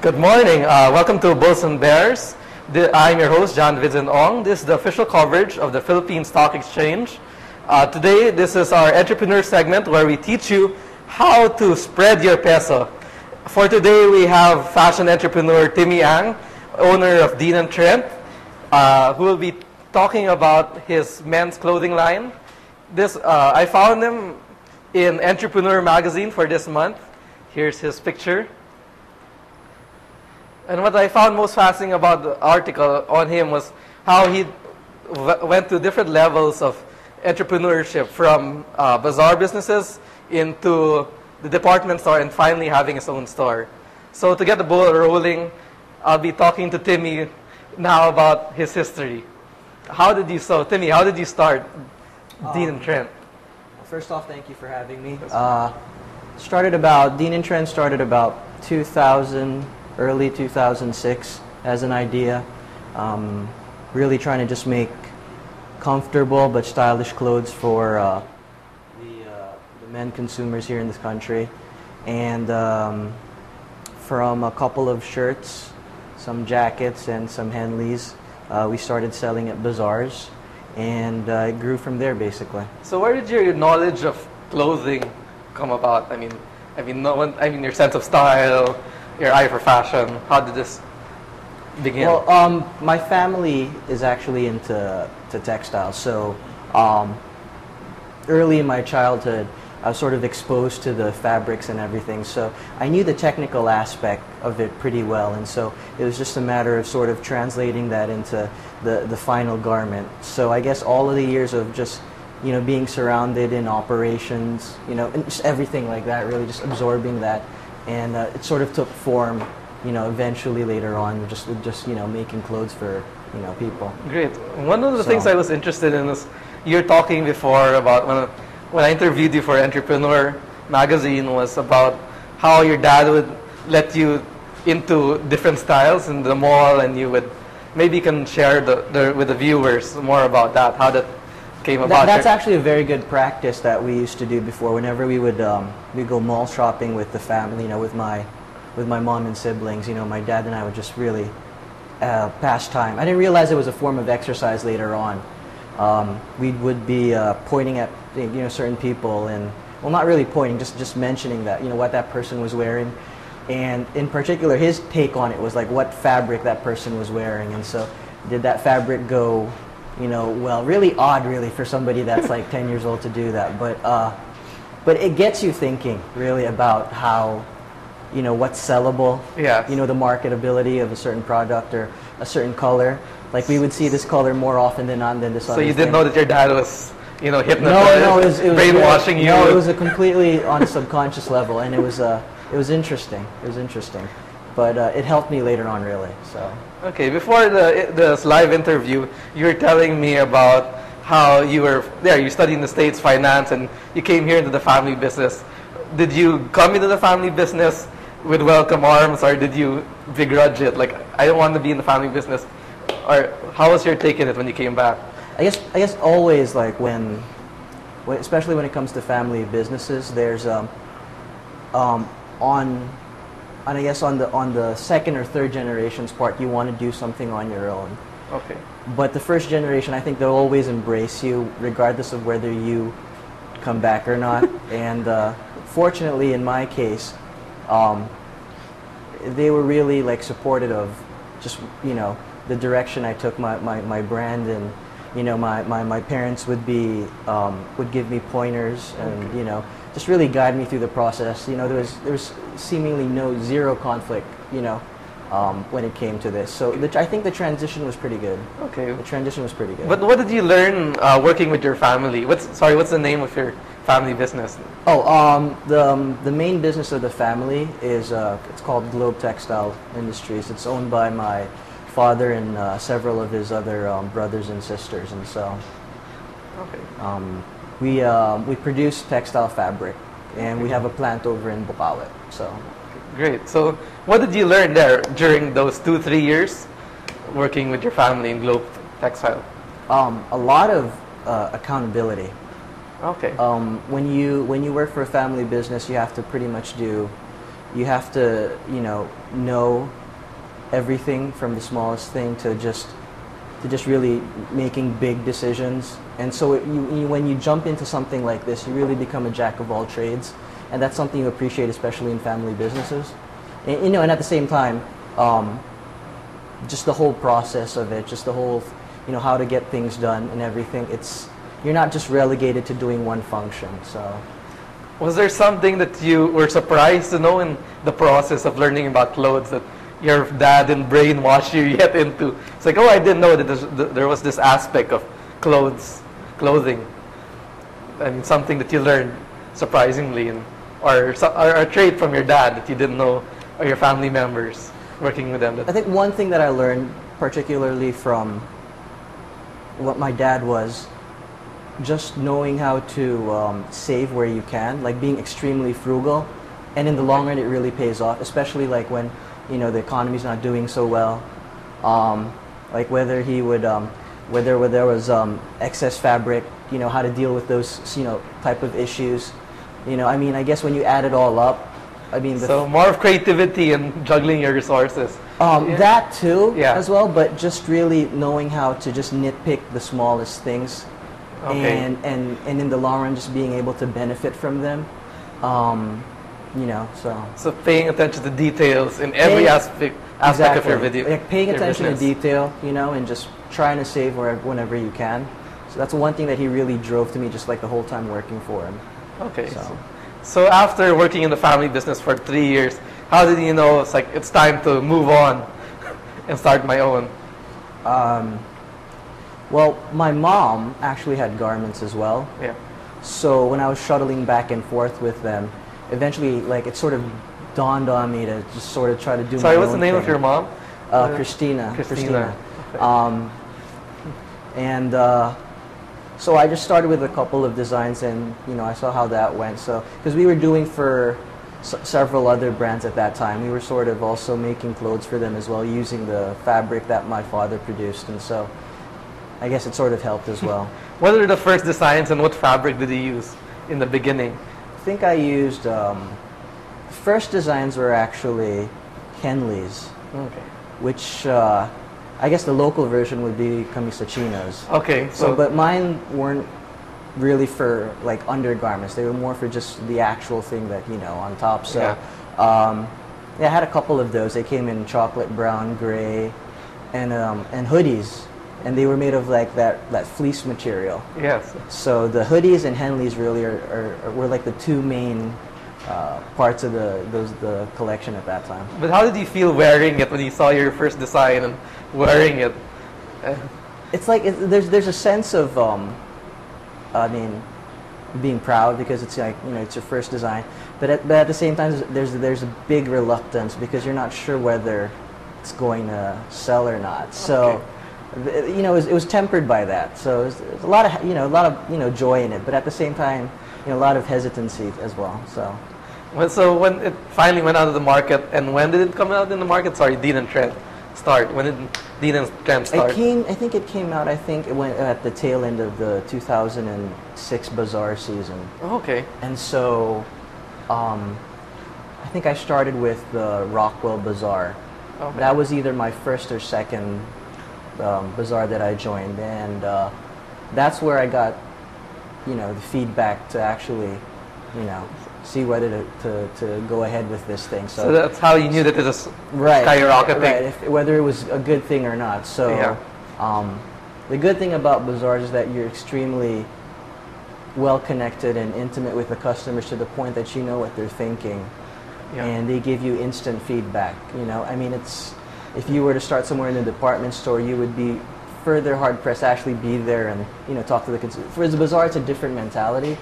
Good morning. Welcome to Bulls and Bears. I'm your host, Vincent. This is the official coverage of the Philippine Stock Exchange. Today, this is our entrepreneur segment where we teach you how to spread your peso. For today, we have fashion entrepreneur Timmy, owner of GNN Trent, who will be talking about his men's clothing line. I found him in Entrepreneur magazine for this month. Here's his picture. And what I found most fascinating about the article on him was how he went to different levels of entrepreneurship, from bazaar businesses into the department store and finally having his own store. So to get the ball rolling, I'll be talking to Timmy now about his history. Timmy, how did you start GNN Trent? First off, thank you for having me. GNN Trent started about 2000, early 2006 as an idea. Really trying to just make comfortable but stylish clothes for the men consumers here in this country. And from a couple of shirts, some jackets, and some Henleys, we started selling at bazaars, and it grew from there basically. So where did your knowledge of clothing come about? I mean, your sense of style, your eye for fashion. How did this begin? Well, my family is actually into textiles, so early in my childhood, I was sort of exposed to the fabrics and everything, so I knew the technical aspect of it pretty well, and so it was just a matter of sort of translating that into the final garment. So I guess all of the years of just, being surrounded in operations, and just everything like that, really just absorbing that, and it sort of took form, eventually later on, just making clothes for, people. Great. One of the things I was interested in is, you're talking before about when I interviewed you for Entrepreneur magazine, was about how your dad would let you into different styles in the mall, and you would maybe can share with the viewers more about that, how that came about. That's actually a very good practice that we used to do before. Whenever we would we'd go mall shopping with the family, with my mom and siblings, my dad and I would just really pass time. I didn't realize it was a form of exercise later on. We would be pointing at certain people, and well, not really pointing, just mentioning that what that person was wearing, and in particular his take on it was like what fabric that person was wearing, and so did that fabric go well, really odd really for somebody that's like 10 years old to do that, but it gets you thinking really about how what's sellable, yes. The marketability of a certain product or a certain color. Like we would see this color more often than not than this other So you thing. didn't know that your dad was, hypnotized, no, it was brainwashing you? No, it was a completely on a subconscious level, and it was interesting. It was interesting, but it helped me later on, really. So. Okay, before this live interview, you were telling me about how you were there. You studied in the States finance, and you came here into the family business. Did you come into the family business with welcome arms, or did you begrudge it? Like, I don't want to be in the family business. Or how was your take in it when you came back? I guess always, like especially when it comes to family businesses, there's on the second or third generation's part, you want to do something on your own. Okay. But the first generation, I think they'll always embrace you, regardless of whether you come back or not. And fortunately, in my case, they were really like supportive of just the direction I took my brand, and my parents would give me pointers, and just really guide me through the process. There was seemingly zero conflict when it came to this. So I think the transition was pretty good. Okay. The transition was pretty good. But what did you learn working with your family? What's the name of your family business? The main business of the family is it's called Globe Textile Industries. It's owned by my father and several of his other brothers and sisters, and so we produce textile fabric, and we have a plant over in Bukawi. So great. So what did you learn there during those 2-3 years working with your family in Globe Textile? A lot of accountability. Okay. When you work for a family business, you have to pretty much do you have to, know everything from the smallest thing to just really making big decisions. And so when you jump into something like this, you really become a jack of all trades, and that's something you appreciate, especially in family businesses. And at the same time, just the whole process of it, just the whole, how to get things done and everything. You're not just relegated to doing one function. So, was there something that you were surprised to know in the process of learning about clothes that your dad didn't brainwash you yet into? It's like, oh, I didn't know that there was this aspect of clothing, and something that you learned surprisingly, or a trait from your dad that you didn't know, or your family members working with them. I think one thing that I learned, particularly from what my dad, was just knowing how to save where you can, like being extremely frugal, and in the long run it really pays off, especially like when the economy's not doing so well. Like whether he would whether there was excess fabric, how to deal with those type of issues. I guess when you add it all up, so more of creativity and juggling your resources. That too, Yeah. as well, but just really knowing how to just nitpick the smallest things, Okay. and in the long run just being able to benefit from them. So paying attention to details in every aspect of your video. Like paying your attention to business. detail, and just trying to save whenever you can. So that's one thing that he really drove to me, just like the whole time working for him. Okay. So. So after working in the family business for 3 years, how did you know it's time to move on and start my own? Well, my mom actually had garments as well. Yeah. So when I was shuttling back and forth with them, eventually, it sort of dawned on me to just sort of try to do my Sorry, own what's the name thing. of your mom? Christina. Christina. Okay. So I just started with a couple of designs, and I saw how that went. So because we were doing for several other brands at that time, we were sort of also making clothes for them as well, using the fabric that my father produced, and so I guess it sort of helped as well. What are the first designs and what fabric did you use in the beginning? I think I used the first designs were actually Henleys, Okay. which I guess the local version would be camisachinos. Okay. But mine weren't really for undergarments. They were more for just the actual thing that on top. So Yeah. I had a couple of those. They came in chocolate brown, gray, and hoodies, and they were made of that fleece material. Yes. So the hoodies and Henleys really were like the two main parts of the collection at that time. But how did you feel wearing it when you saw your first design and wearing it? It's like there's a sense of being proud because it's it's your first design, but at the same time there's a big reluctance because you're not sure whether it's going to sell or not. So it was tempered by that. So it was a lot of joy in it, but at the same time a lot of hesitancy as well. So when it finally went out of the market, and when did it come out in the market? Sorry, Dean and Trent start. When did Dean and Trent start? I think it came out. I think it went at the tail end of the 2006 Bazaar season. Oh, okay. And so, I think I started with the Rockwell Bazaar. Okay. That was either my first or second bazaar that I joined, and that's where I got, the feedback to actually, see whether to go ahead with this thing. So that's how you knew that it was right, skyrocketing. Right, whether it was a good thing or not. So, the good thing about bazaars is that you're extremely well connected and intimate with the customers to the point that you know what they're thinking, and they give you instant feedback. It's if you were to start somewhere in a department store, you would be further hard pressed to actually be there and talk to the consumer. For the bazaar, it's a different mentality.